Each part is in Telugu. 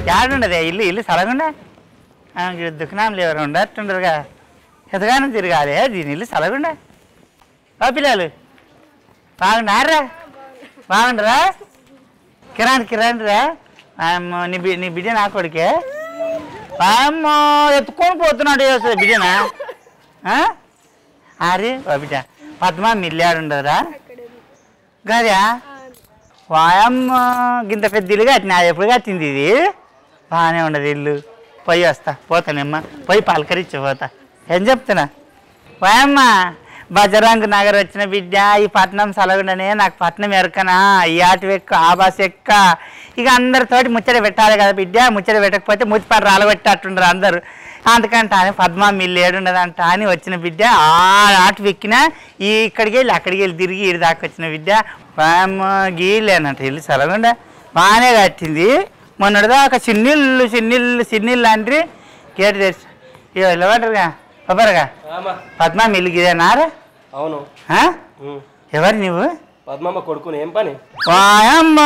యాడుండదే ఇల్లు సలగుండా దుకాణం ఎవరు ఉండట్టుండరుగా ఎంతగానో తిరగాలి దీని ఇల్లు సలగుండా పిల్లలు బాగుండారా బాగుండరా కిరాణి రా నీ బిడ్డ నా కొడుకే అమ్మో ఎత్తుకొని పోతున్నాడు బిడ్డనా అరే బిడ్డ పద్మా మిల్లాడుండరా గదా వాయమ్మ గింత పెద్ద ఇల్లు కట్టిన ఎప్పుడు కట్టింది ఇది బాగానే ఉండదు ఇల్లు పోయి వస్తా పోతానమ్మా పోయి పలకరించి పోతా ఏం చెప్తున్నా వాయమ్మ బజరంగ్ నగర్ వచ్చిన బిడ్డ ఈ పట్నం సలగుండనే నాకు పట్నం ఎరకనా ఈ ఆట ఎక్క ఆ బాస్ ఎక్క ఇక అందరితోటి ముచ్చట పెట్టాలి కదా బిడ్డ ముచ్చట పెట్టకపోతే ముచ్చిపాటు రాలబెట్టేటట్టుండ్రు అందరు అందుకంట అని పద్మా మిల్లు ఏడుండదంట అని వచ్చిన బిడ్డ ఆ ఆట ఎక్కినా ఇక్కడికి వెళ్ళి అక్కడికి వెళ్ళి తిరిగి ఇడి దాకా వచ్చిన బిడ్డ గీలేనంట ఇల్లు సలగుండ బాగానే కట్టింది మొన్నటిదాకా చిన్నిళ్ళు అంటే గేటు తెచ్చి ఇక వెళ్ళమంటారుగా కొబ్బరిగా పద్మా మిల్లు గిదేనారా అవును ఎవరు నువ్వు పద్మమ్మ కొడుకుని ఏం పని వాయమ్మ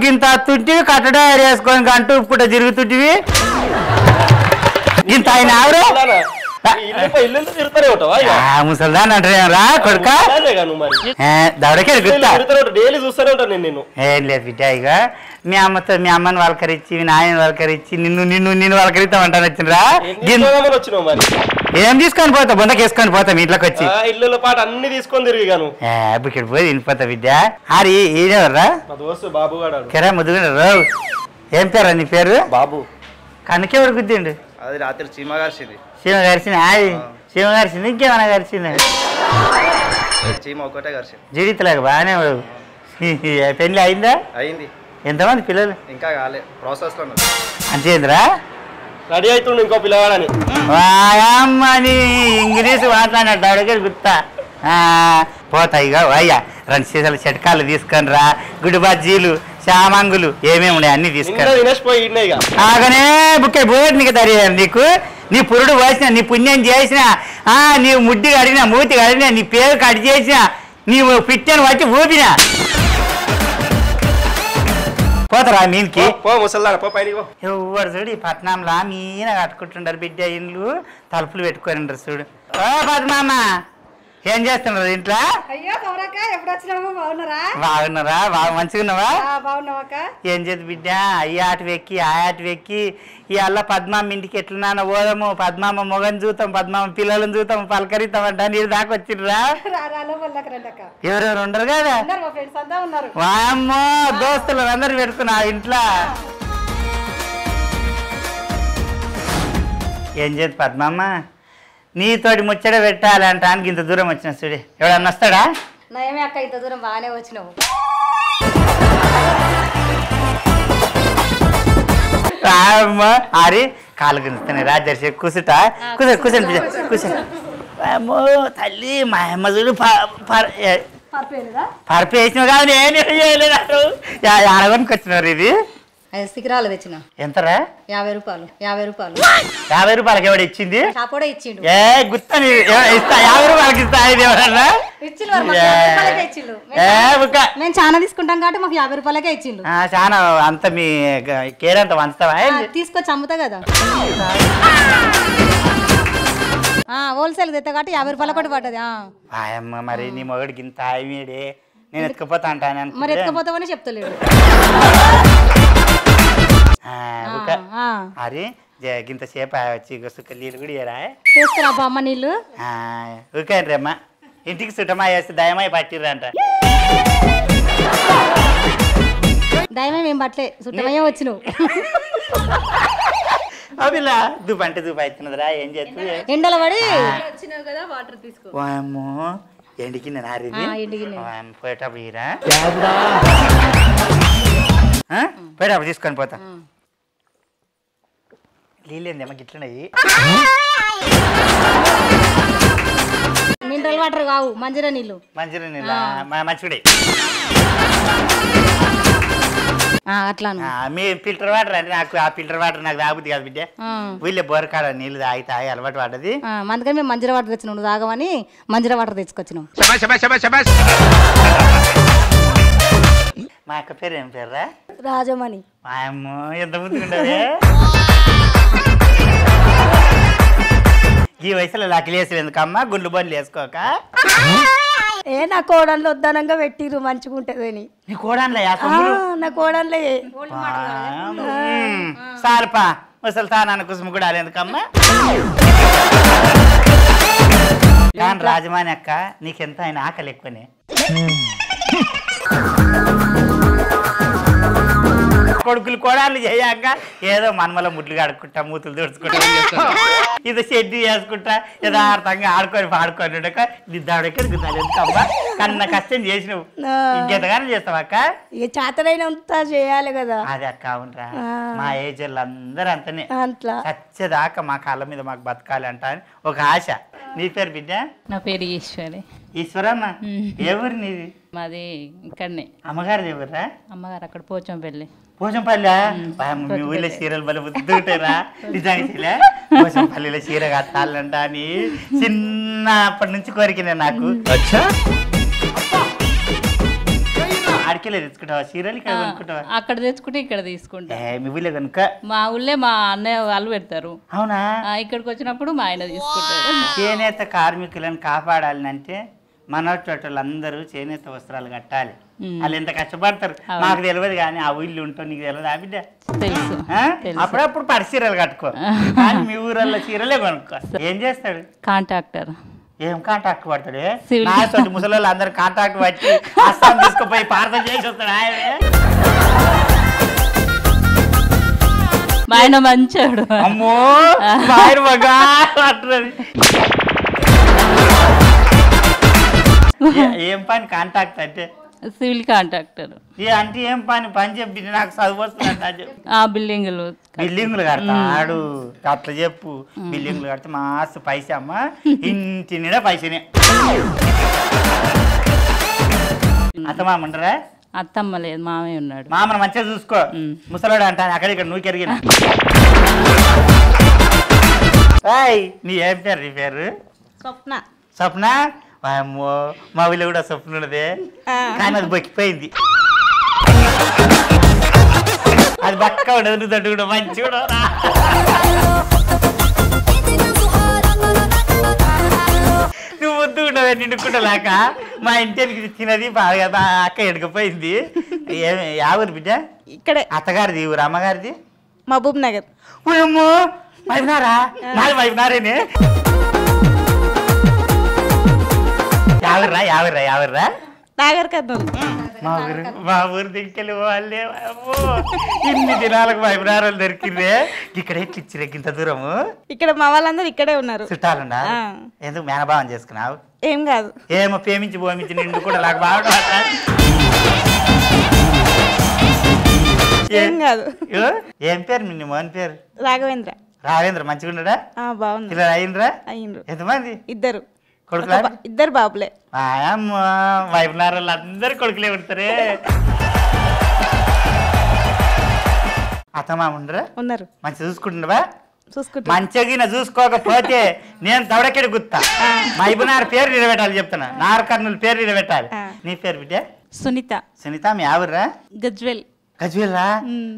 గింత తుంటివి కట్టడా వేసుకొని గంటూ పుట్ట తిరుగుతుంటివి గింత ఆయన ముసల్దాన్ అంటారా కొడుక దవడకే డైలీ చూస్తూనే ఉంటాను నేను ఏం లేదు బిడ్డ ఇక మీ అమ్మని వలకరించి మీ నాయన వలకరించి నిన్ను వలకరిస్తామంటాను వచ్చినరా ఏం తీసుకొని పోతా బొందకి వేసుకొని పోతా మీ ఇంట్లోకి వచ్చి ఇల్లు పాటు అన్ని తీసుకొని తిరిగాను ఇక్కడ పోయి తినిపోతా బిడ్డ అరే ఈయనెవర్రా బాబు కెరా ముద్దుగా రావు ఏం పేరా నీ పేరు బాబు కనుకెవరు గుద్దిండు అది రాత్రి చీమ గారిచింది చీమ గారిచింది ఇంకేమన్నా గారిచింది చీమ ఒకటే గారిచింది జీడితలేక బాగానే పెళ్లి అయిందా అయింది ఎంతమంది పిల్లలు ఇంకా కాలే ప్రాసెస్ లో అంతేంద్రా రెడీ అవుతుండు ఇంకో పిల్లవాడని వాయమ్మని ఇంగ్లీష్ మాట్లాడినట్టు అడిగే గుర్తా పోతాయిగా అయ్యా 2 సీసాలు చెట్కాలు తీసుకొని రా గుడి బజ్జీలు శామంగులు ఏమేమి ఉన్నాయి అన్ని తీసుకొని ఆగనే బుక్కే బోర్డు నీకు తెలియదు నీకు నీ పురుడు పోసిన నీ పుణ్యం చేసిన నీవు ముడ్డి కడిగినా మూతి కడిగినా నీ పేరు కట్ చేసిన నీవు పిట్టని వచ్చి ఊపినా పోతారా మీనికి ఎవరు చూడు ఈ పట్నంలో మీన కట్టుకుంటుంటారు బిడ్డ ఇండ్లు తలుపులు పెట్టుకొని చూడు పద్మమ్మ ఏం చేస్తున్నారు ఇంట్లో బాగున్నారా బాగా మంచిగున్నావా ఏం చేద్దు బిడ్డ ఈ ఆట వెక్కి ఆ ఆట వెక్కి ఈ అల్ల పద్మమ్మ ఇంటికి ఎట్లున్నానో పోదాము పద్మమ్మ మొగని చూస్తాం పద్మమ్మ పిల్లలను చూస్తాం పలకరిస్తామంట నీరు దాకా వచ్చిర్రా ఎవరెవరు ఉండరు కదా వామ్మో దోస్తులు అందరు పెట్టుకున్నా ఇంట్లో ఏం చేద్దు పద్మమ్మ నీతోటి ముచ్చట పెట్టాలంట అని ఇంత దూరం వచ్చిన చూడు ఎవడన్నా వస్తాడా నయమే అక్క ఇంత దూరం బాగానే వచ్చినావు అరే కాలు గుంజుతాను రాజర్షి కూర్చుంటా కూర్చోండి తల్లి మా అమ్మ చూడు పరుపు వేసినావు కాదు నేను చేయలేదు ఆడగొనికి వచ్చినారు ఇది శిఖరాలు తెచ్చిన ఎంతరా 50 రూపాయలు 50 రూపాయలకి ఎవడు ఇచ్చింది ఇచ్చిండు గుర్తా ఇస్తా 50 రూపాయలకి ఇస్తా ఎవరన్నా మేము చాలా తీసుకుంటాం కాబట్టి మాకు 50 రూపాయలకే ఇచ్చిండు చాలా అంత మీ కేర్ అంత వంచుతావా తీసుకొచ్చి అమ్ముతా కదా హోల్సేల్ తెస్తా కాబట్టి 50 రూపాయల కూడా పడ్డది ఆయమ్మ మరి నీ మొగడికి ఇంత ఆయమేడే నేను ఎత్తుకుపోతా అంటాను మరి ఎత్తుకుపోతామని చెప్తలేడు అరే గింత సేపు వచ్చి సుక్క నీళ్ళు కూడా ఇయరా చేస్తారా అమ్మ నీళ్ళు ఊకండి అమ్మా ఇంటికి సుట్టమా వేస్తే దయమై పట్టిర్రంట దయమై మేము పట్టలే సుట్టమయ్యే వచ్చినావు అవిలా దూపు అంటే దూపు అవుతున్నదిరా ఏం చేస్తుంది ఎండల పడి వామ్మో ఎండికి నేను ఆరేది పోయేటప్పుడు ఇరా పోయేటప్పుడు తీసుకొని పోతా నీళ్ళేంది అమ్మ గిట్లున్నాయి మినరల్ వాటర్ కావు మంజీరా నీళ్ళు మంచిగుడే అట్లాను మీ ఫిల్టర్ వాటర్ అంటే నాకు ఆ ఫిల్టర్ వాటర్ నాకు తాగుద్ది కాదు బిడ్డ వీళ్ళే బోరకాడ నీళ్ళు తాగి అలవాటు పడ్డది అందుకని మేము మంజీరా వాటర్ తెచ్చినాం నువ్వు తాగమని మంజీరా వాటర్ తెచ్చుకొచ్చినాం మా అక్క పేరు ఏం పేర్రా రాజమణి. అమ్మో ఎంత ముద్దుకుంటావే. ఈ వయసులో లకిలి వేసి ఎందుకమ్మా గుండు బొల్లు వేసుకోక. నా కోడళ్ళు వద్దనంగా పెట్టిరు మంచిగా ఉంటదని. నీ కోడన్లే నా కోడళ్ళే సార్పా ముసలి తానాన్న కుసుమ కూడా ఎందుకమ్మా. కానీ రాజమాని అక్క నీకెంత ఆయన ఆకలి ఎక్కువనే. కొడుకులు కోడాలు చేయాక ఏదో మనమల ముడ్లు కడుక్కుంటా మూతులు తుడుచుకుంటా ఇది షెడ్డి వేసుకుంటా యథార్థంగా ఆడుకొని పాడుకొని ఉండక దిద్దాడెక్కడ గుద్దాలి ఎందుకమ్మా. కన్నా కష్టం చేసినావు ఇంకెంతగానో చేస్తావు అక్క. ఇక చేతనైనంత చేయాలి కదా. అది అక్క అవునరా మా ఏజ్ అందరూ అంతనే అట్లా చచ్చేదాకా మా కాళ్ళ మీద మాకు బతకాలి అంట అని ఒక ఆశ. నీ పేరు బిడ్డ? నా పేరు ఈశ్వరి. ఈశ్వరమ్మ ఎవరు నీది? మాది ఇక్కడనే. అమ్మగారిది ఎవరురా? అమ్మగారు అక్కడ పోచంపల్లి. పోచంపల్లి మీ ఊళ్ళో చీరలు బలి బుద్దుంటారా నిజంగా. పోచంపల్లిలో చీర కట్టాలంట అని చిన్నప్పటి నుంచి కోరికనే నాకు. అడికెళ్ళి తెచ్చుకుంటావా చీరలు? ఇక్కడ కొనుక్కుంటావా? అక్కడ తెచ్చుకుంటే ఇక్కడ తీసుకుంటా. మీ ఊళ్ళో కనుక మా ఊళ్ళే మా అన్నయ్య వాళ్ళు పెడతారు. అవునా? ఇక్కడికి వచ్చినప్పుడు మా ఆయన తీసుకుంటారు. చేనేత కార్మికులను కాపాడాలని అంటే మన చోటలందరూ చేనేత వస్త్రాలు కట్టాలి. వాళ్ళు ఎంత కష్టపడతారు నాకు తెలియదు కానీ ఆ ఊళ్ళు ఉంటావు నీకు తెలియదు ఆ బిడ్డ. తెలుసు. అప్పుడప్పుడు పడి చీరలు కట్టుకో కానీ మీ ఊరల్లో చీరలే కొనుక్కో. ఏం చేస్తాడు? కాంట్రాక్టర్. ఏం కాంట్రాక్ట్ పడతాడు? నాతోటి ముసలి వాళ్ళు అందరు కాంట్రాక్ట్ పట్టి అస్సాం తీసుకుపోయి పార్థం చేసి వస్తాడు. మా ఆయన మంచాడు. అమ్మో ఆయన మగా అంటున్నది. ఏం పని కాంట్రాక్ట్ అంటే? Civil contractor. అంటే ఏం పని చెప్పి నాకు చదువు వస్తుంది. బిల్డింగులు బిల్డింగులు కడతాడు అట్లా చెప్పు. బిల్డింగులు కడితే మస్తు పైసా అమ్మ. ఇంటి నిండా పైసనే. అత్తమామంటారా? అత్తమ్మ లేదు మామే ఉన్నాడు. మామను మంచిగా చూసుకో. ముసలాడు అంటాను అక్కడ ఇక్కడ నువ్వు కెరిగిన. నీ ఏం పేరు? నీ పేరు? స్వప్న. స్వప్న? అమ్మో మా ఊళ్ళో కూడా స్వప్న ఉన్నదే కానీ అది బొక్కిపోయింది. అది బక్క ఉండదు నువ్వు దడ్డు కూడా మంచి కూడా. నువ్వు ముద్దు ఉండవే నిండుకుంటలాక మా ఇంటికి తినది బాగా అక్క ఎడకపోయింది. ఎవరు బిడ్డ? ఇక్కడే. అత్తగారిది ఊరు? అమ్మగారిది? మహబూబ్ నగర్. అమ్మో వైపునారా? నాది వైపునారేనే. యావర్రా నాగర్ కర్నూలు. మా ఊరు దిక్కెళ్ళి వాళ్ళే. అమ్మో ఇన్ని దినాలకు వైపునారాలు దొరికిందే. ఇక్కడ ఎట్లు ఇచ్చిరే ఇంత దూరము? ఇక్కడ మా వాళ్ళందరూ ఇక్కడే ఉన్నారు. చుట్టాలున్నా? ఎందుకు మేనభావం చేసుకున్నావు? ఏం కాదు. ఏమో ప్రేమించి భూమించి నిండు కూడా నాకు బాగా. ఏం కాదు. ఏం పేరు నిన్ను? మోహన్ పేరు? రాఘవేంద్ర. రాఘవేంద్ర మంచిగా ఉండడా? బాగుంది. ఇలా అయిండ్రా? అయ్యిండ్రు. ఎంతమంది? ఇద్దరు కొడుకులా? ఇద్దరు బాబులే. వైపునారాలు అందరు కొడుకులే ఉంటారే. అత్తమామ ఉండరా? ఉన్నారు. మంచిగా చూసుకుంటున్నావా? చూసుకుంటా. మంచిగా చూసుకోకపోతే నేను తవడకెడు గుత్తా. మైబునార్ పేరు నిలబెట్టాలి చెప్తున్నా. నార్ కర్నూలు పేరు నిలబెట్టాలి. నీ పేరు బిడ్డ? సునీత. సునీత. మీ ఆవిర్రా? గజ్వెల్. గజ్వేల్రా?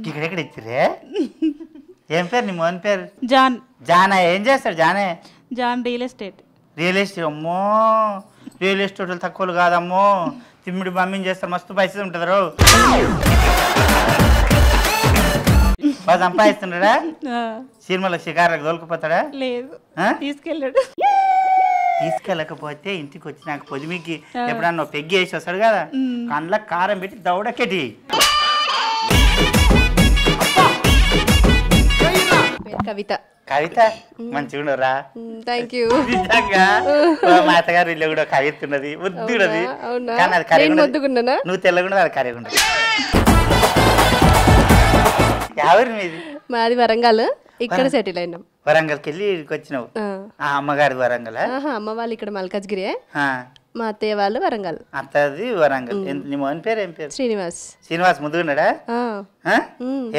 ఇక్కడెక్కడ ఇచ్చిరే? ఏం పేరు నీ మోహన్ పేరు? జాన్. జానా? ఏం చేస్తాడు జానే? John real estate. Real estate? అమ్మో రియల్ ఎస్టేట్ తక్కువలు కాదమ్మో. తిమ్మిడి మమ్మీని చేస్తారు మస్తు పైసలు ఉంటుంది రో. బాగా సంపాదిస్తున్నాడా? సినిమాలో షికారులకు దొరికిపోతాడా? లేదు తీసుకెళ్ళాడు. తీసుకెళ్ళకపోతే ఇంటికి వచ్చినాక పొదిమికి ఎప్పుడన్నా పెగ్గి వేసి వస్తాడు కదా కండ్లకు కారం పెట్టి దౌడకెటి. కవిత. కవిత మంచిగా ఉండరా? Thank you. నిజంగా మా అత్తగారు ఇల్లు కూడా కవిత ఉన్నది ముద్దున్నది కానీ అది కరిగుండదా? నువ్వు తెల్లగుండదు అది కరిగుండదు. ఎవరు మీది? మాది వరంగల్. ఇక్కడ సెటిల్ అయినాం. వరంగల్కి వెళ్ళి వచ్చినావు? అమ్మగారి వరంగల్? అమ్మ వాళ్ళు ఇక్కడ మల్కాజ్గిరి, మా అత్తయ్య వాళ్ళు వరంగల్. అత్తది వరంగల్. నీ మోహన్ పేరు ఏం పేరు? శ్రీనివాస్. శ్రీనివాస్ ముద్దుగున్నాడా?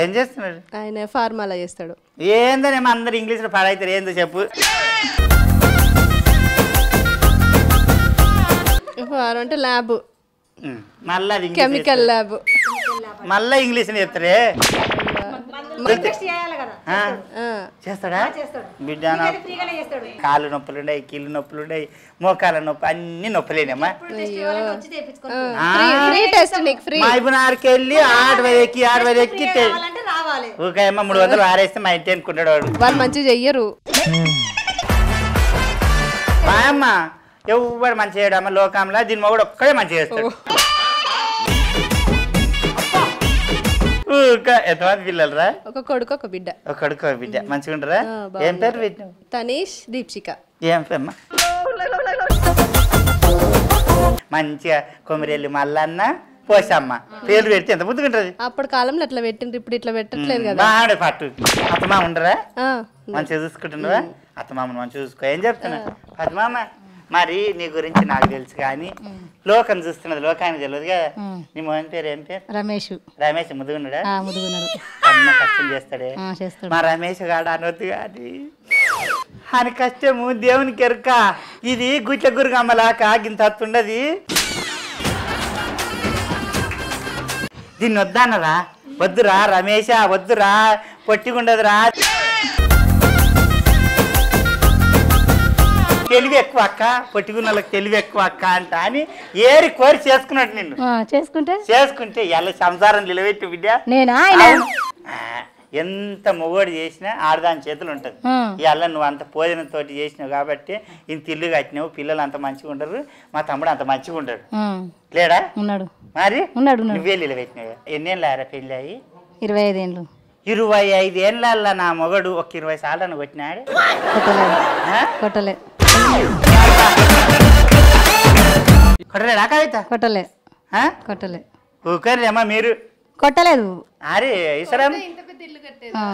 ఏం చేస్తున్నాడు ఆయన? ఫార్మాలా చేస్తాడు. ఏందని మా అందరు ఇంగ్లీష్ లో పాడైతారు ఏందో చెప్పు. అంటే ల్యాబ్, మళ్ళీ కెమికల్ ల్యాబ్. మళ్ళా ఇంగ్లీష్ చెప్తారే చేస్తాడా బిడ్డ కాళ్ళు నొప్పులుండయి కీళ్ళు నొప్పులుండయి మోకాల నొప్పి అన్ని నొప్పులేనమ్మా మైబునార్కి వెళ్ళి 6 ఎక్కి ఊకాయమ్మ 300 ఆరేస్తే మా ఇంటి అనుకుంటాడు వాడు. వాళ్ళు మంచిగా చెయ్యరు. మా అమ్మ ఎవరు మంచి చేయడమ్మ లోకంలో దీని మొగుడు ఒక్కడే మంచి చేస్తాడు. ఎంతమంది పిల్లలరా? ఒక కొడుకు ఒక బిడ్డ. ఒక కొడుకు ఒక బిడ్డ మంచిగా ఉంటారా? ఏం పేరు పెట్టినావు? తనీష్ దీప్షిక. ఏం పేరు? మంచిగా కొమిరెల్లి మల్లన్న పోసమ్మ పేర్లు పెడితే ఎంత ముద్దుకుంటది. అప్పటి కాలంలో అట్లా పెట్టిండ్రు, ఇప్పుడు ఇట్లా పెట్టట్లేదు కదా. బాగా పట్టు అత్తమామ ఉండరా? మంచిగా చూసుకుంటున్నావా? అత్తమామను మంచిగా చూసుకో. ఏం చెప్తున్నా అత్తమామ? మరి నీ గురించి నాకు తెలుసు కానీ లోకం చూస్తున్నది, లోకానికి తెలియదు కదా. నీ మోహన్ పేరు ఏం పేరు? రమేష్. రమేష్ ముదుగున్నాడా? అన్న కష్టం చేస్తాడే. మా రమేష్ గాడు అనొద్దు కానీ అని కష్టము దేవునికి ఎరుక. ఇది గుట్ల గురుగమ్మలాక గింత ఉండది. దీన్ని వద్దన్నరా? వద్దురా రమేష, వద్దురా, పొట్టిగుండదురా. తెలివి ఎక్కువ అక్క, పొట్టిగున్న వాళ్ళకి తెలివి ఎక్కువ అక్క అంట అని ఏరి కోరి చేసుకున్నట్టు నిన్ను చేసుకుంటే ఎలా సంసారం నిలబెట్టి బిడ్డ. ఎంత మొగోడు చేసినా ఆడదాని చేతులు ఉంటుంది. ఇవాళ నువ్వు అంత భోజనంతో చేసినావు కాబట్టి ఇంత ఇల్లు కట్టినావు, పిల్లలు అంత మంచిగా ఉండరు, మా తమ్ముడు అంత మంచిగా ఉంటాడు. లేడా? ఉన్నాడు. మరి నువ్వే నిలబెట్టినావు. ఎన్నేళ్ళు ఆరా పెళ్ళి అయ్యి? 25 ఏళ్ళు. 25 ఏళ్ళ నా మొగడు ఒక 20 సార్లు కొట్టినాడు. కొట్టలేదా కవిత? కొట్టలే ఊకరేమ్మా మీరు కొట్టలేదు. అరే ఈశ్వరం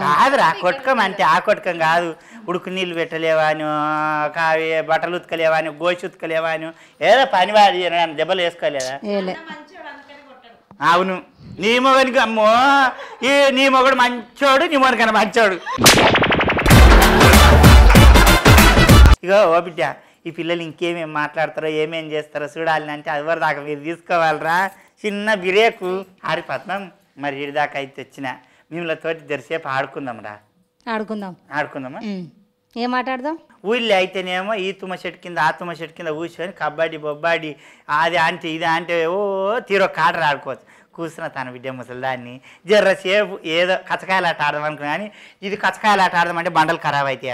కాదురా, కొట్టకం అంటే ఆ కొట్టకం కాదు. ఉడుకు నీళ్ళు పెట్టలేవా అని, బట్టలు ఉతకలేవా అని, గోసి ఉతకలేవా అని, ఏదో పని వాడి దెబ్బలు వేసుకోలేదా? అవును, నీ మొగనికి అమ్మో నీ మొగడు మంచోడు, నీ మొగనికన్నా మంచోడు. ఇగో ఓ బిడ్డ, ఈ పిల్లలు ఇంకేమేమి మాట్లాడతారో ఏమేం చేస్తారో చూడాలని అంటే అది వరకు దాకా మీరు తీసుకోవాలరా. చిన్న బిరేకు ఆడిపోతున్నాం. మరి ఇడి దాకా అయితే వచ్చిన మిమ్మల్ని తోటి దరిసేపు ఆడుకుందాంరా. ఆడుకుందామా? ఏం మాట్లాడదాం? ఊళ్ళో అయితేనేమో ఈ తుమ్మ చెట్టు కింద ఆ తుమ్మ చెట్టు కింద కూర్చొని కబడ్డీ బొబ్బాడి అది అంటే ఇది అంటే ఓ తీరో కాటలు ఆడుకోవచ్చు. కూర్చున్న తన బిడ్డ ముసలిదాన్ని జర్రసేపు ఏదో కచ్చకాయలు ఆట ఆడదాం అనుకున్నా కానీ ఇది కచ్చకాయలు ఆట ఆడదామంటే బండలు ఖరాబ్ అవుతాయి.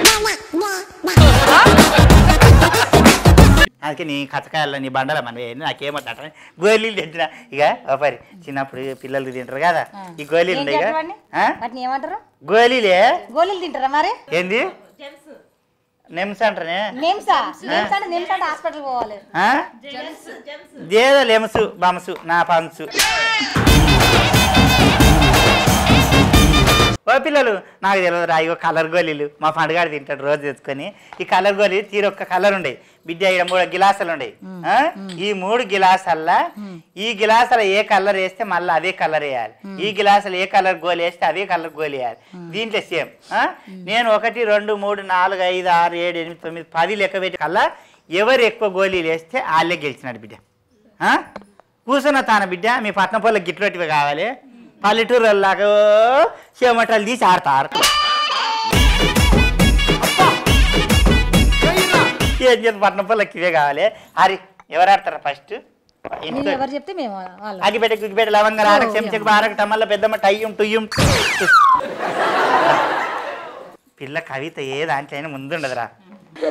అందుకే నీ కచ్చకాయల్లో నీ బండల మనం నాకేమో తట గోళీలు తింటున్నా. ఇక ఒకరి చిన్నప్పుడు పిల్లలు తింటారు కదా ఈ గోళీలు ఉన్నాయి కదా, గోళీలే గోళీలు తింటారా? మరి ఏంది నెమ్స్ అంటారే? హాస్పిటల్ పోవాలి. ఏదో లెమ్సు బమ్సు నా పంచు. ఓ పిల్లలు నాకు తెలియదురా, ఇగో కలర్ గోళీలు మా పండుగాడు తింటాడు రోజు తెచ్చుకొని. ఈ కలర్ గోళీ తీరొక్క కలర్ ఉండయి బిడ్డ. ఇక్కడ 3 గిలాసులు ఉండయి. ఈ 3 గిలాసల్లా ఈ గిలాసులు ఏ కలర్ వేస్తే మళ్ళీ అదే కలర్ వేయాలి. ఈ గిలాసులు ఏ కలర్ గోళీ వేస్తే అదే కలర్ గోళీ వేయాలి. దీంట్లో సేమ్. నేను 1 2 3 4 5 6 7 8 9 10 లెక్క పెట్టి కల్లా ఎవరు ఎక్కువ గోళీలు వేస్తే వాళ్ళే గెలిచినాడు బిడ్డ. కూర్చున్న తాన బిడ్డ మీ పట్నం పొలం గిట్లొట్టివి కావాలి. పల్లెటూరులాగా చెమటలు తీసి ఆడతారు. ఏం చేసి పట్నం పొలకి ఇవే కావాలి. హరి ఎవరు ఆడతారా ఫస్ట్? అగిపెట్ట గుగ్గిపెట్ట లవంగా ఆడక చెంచకు బారక టమల్ల పెద్దమ్మ టయ్యం టుయ్యం. పిల్ల కవిత ఏ దాంట్లో అయినా ముందుండదురా.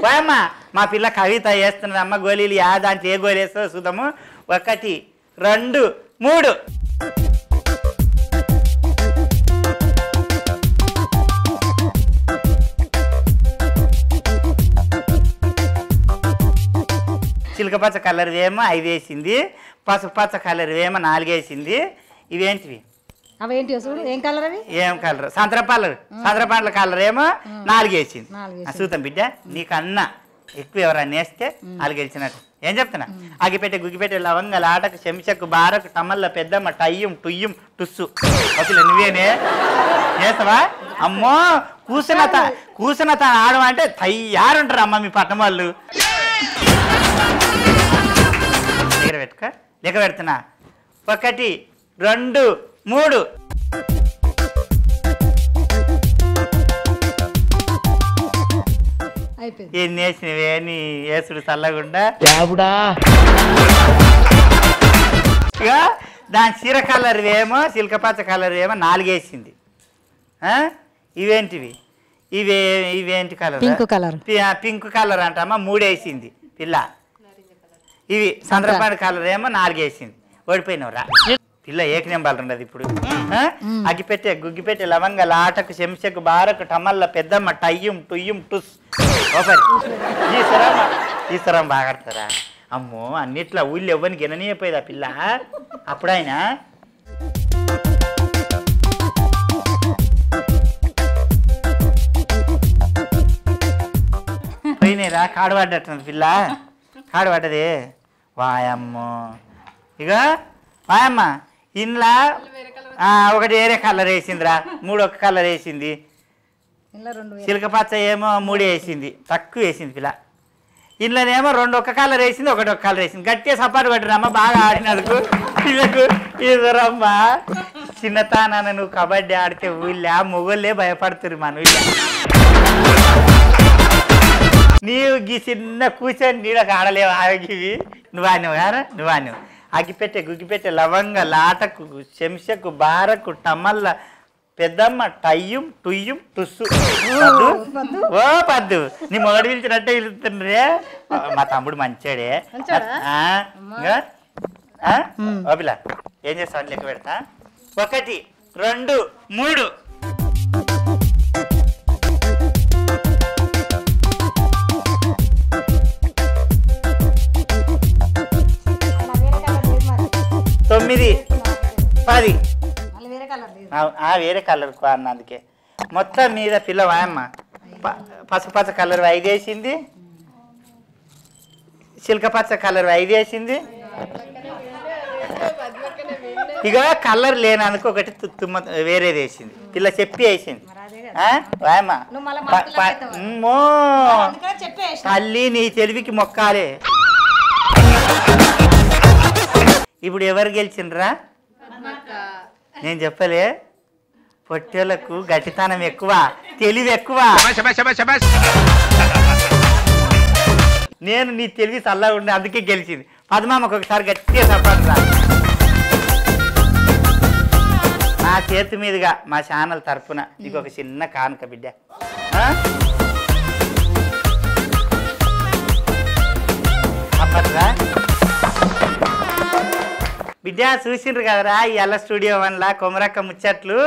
పోయమ్మ మా పిల్ల కవిత వేస్తున్నదమ్మ గోళీలు యా దాంట్లో ఏ గోళీ వేస్తుందో చూద్దాము. 1 2 3. చిలకపచ్చ కలర్ ఏమో 5 వేసింది, పసుపు పచ్చ కలర్ ఏమో 4 వేసింది. ఇవేంటివి? ఏం కలర్ అవి? ఏం కలర్? సంతరపండ్ల కలర్ ఏమో 4 వేసింది. చూద్దాం బిడ్డ, నీకన్నా ఎక్కువ ఎవరన్నా వేస్తే వాళ్ళు గెలిచినట్టు. ఏం చెప్తున్నా? అగిపెట్టే గుగ్గిపెట్టే లవంగలు ఆటకు చెంచకు బారకు టమల్ల పెద్దమ్మ టయ్యం టుయ్యం టుస్సు. అసలు నువ్వేనే చేస్తావా? అమ్మో కూర్చున్న తా ఆడమంటే తయ్యారుంటారు అమ్మ మీ పట్టణం వాళ్ళు. లెక్క పెట్టున్నా. 1 2 3 అయిపోయింది. ఎన్ని వేసినవే నీ ఏసుడు చల్లగుండా ఇక దాని చీర కలర్ ఏమో చిలకపచ్చ కలర్ ఏమో 4 వేసింది. ఇవేంటివి ఇవేంటి colour? Pink colour. Pink colour అంటమ్మా 3 వేసింది పిల్ల. ఇవి సంద్రపాడు కలర్ ఏమో 4 వేసింది. ఓడిపోయినవరా పిల్ల ఏకనెంబాలు ఉండదు ఇప్పుడు. అగ్గిపెట్టే గుగ్గిపెట్టే లవంగ లాటకు చెంచకు బారకు టమల్ల పెద్దమ్మ టయ్యం టుయ్యం టుస్ ఓపరి ఈశ్వరం బాగా ఆడతారా? అమ్మో అన్నిట్లా ఊళ్ళో ఎవ్వరికి విననీయపోయేది ఆ పిల్ల. అప్పుడైనా పోయినాయిరా కాడబడ్డట్టు పిల్ల కాడబడ్డది. వాయమ్మో ఇక వాయమ్మ ఇంట్లో ఒకటి వేరే కలర్ వేసిందిరా 3 ఒక కలర్ వేసింది. చిలకపచ్చ ఏమో 3 వేసింది తక్కువ వేసింది పిల్ల. ఇంట్లోనేమో 2 ఒక కలర్ వేసింది 1 ఒక కలర్ వేసింది. గట్టిగా సపాటు పట్టిరమ్మ బాగా ఆడినందుకు పిల్లకు. ఇదరమ్మ చిన్నతానాన్న నువ్వు కబడ్డీ ఆడితే ఊళ్ళో మొగోళ్ళే భయపడుతురు మన ఊళ్ళో. నీవు గీ చిన్న కూర్చొని నీడకు ఆడలేవు ఆగివి. నువ్వు ఆడినవు గారా? నువ్వు ఆడినవు. అగ్గిపెట్టే గుగ్గిపెట్టే లవంగ లాటకు చెంచకు బారకు టమల్ల పెద్దమ్మ టయ్యం టుయ్యం టుస్సు ఓ పద్దు నీ మొగడు పిలిచినట్టే పిలుతుండ్రే. మా తమ్ముడు మంచాడే. ఓపిలా ఏం చేస్తావు లెక్క పెడతా. 1 2 3 9 10 వేరే కలర్ అన్న. అందుకే మొత్తం మీద పిల్ల వాయమ్మ పసుపచ్చ కలర్ 5 వేసింది. చిలకపచ్చ కలర్ 5 వేసింది. ఇక కలర్ లేనందుకు ఒకటి తుమ్మ వేరేది వేసింది పిల్ల చెప్పి వేసింది. వాయమ్మ తల్లి నీ తెలివికి మొక్కాలే. ఇప్పుడు ఎవరు గెలిచిండ్రా? నేను చెప్పలే పొట్టేళ్లకు గట్టితనం ఎక్కువ తెలివి ఎక్కువ. నేను నీ తెలివి చల్లగా ఉండే అందుకే గెలిచింది. పద్మామ్మకు ఒకసారి గట్టిగా సపోర్ట్. నా చేతి మీదుగా మా ఛానల్ తరఫున నీకు ఒక చిన్న కానుక బిడ్డ. అప్పట్రా బిడ్డ చూసిండ్రు కదరా ఇవాళ స్టూడియో 1లా కొమరక్క ముచ్చట్లు.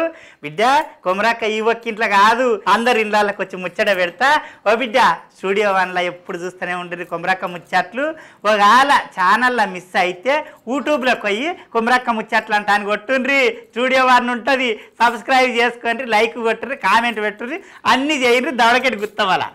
బిడ్డ కొమరక్క ఈ ఒక్కింట్లో కాదు అందరు ఇళ్ళకి వచ్చి ముచ్చట పెడతా. ఓ బిడ్డ స్టూడియో 1లా ఎప్పుడు చూస్తూనే ఉంటుంది కొమరక్క ముచ్చట్లు. ఒకవేళ ఛానల్లో మిస్ అయితే యూట్యూబ్లోకి పోయి కొమరక్క ముచ్చట్లు అంటాను కొట్టుండ్రి. స్టూడియో 1 ఉంటుంది. సబ్స్క్రైబ్ చేసుకోండి, లైక్ కొట్టుర్రి, కామెంట్ పెట్టుర్రి, అన్నీ చేయండి. దవడకెట్టి గుర్తవాల.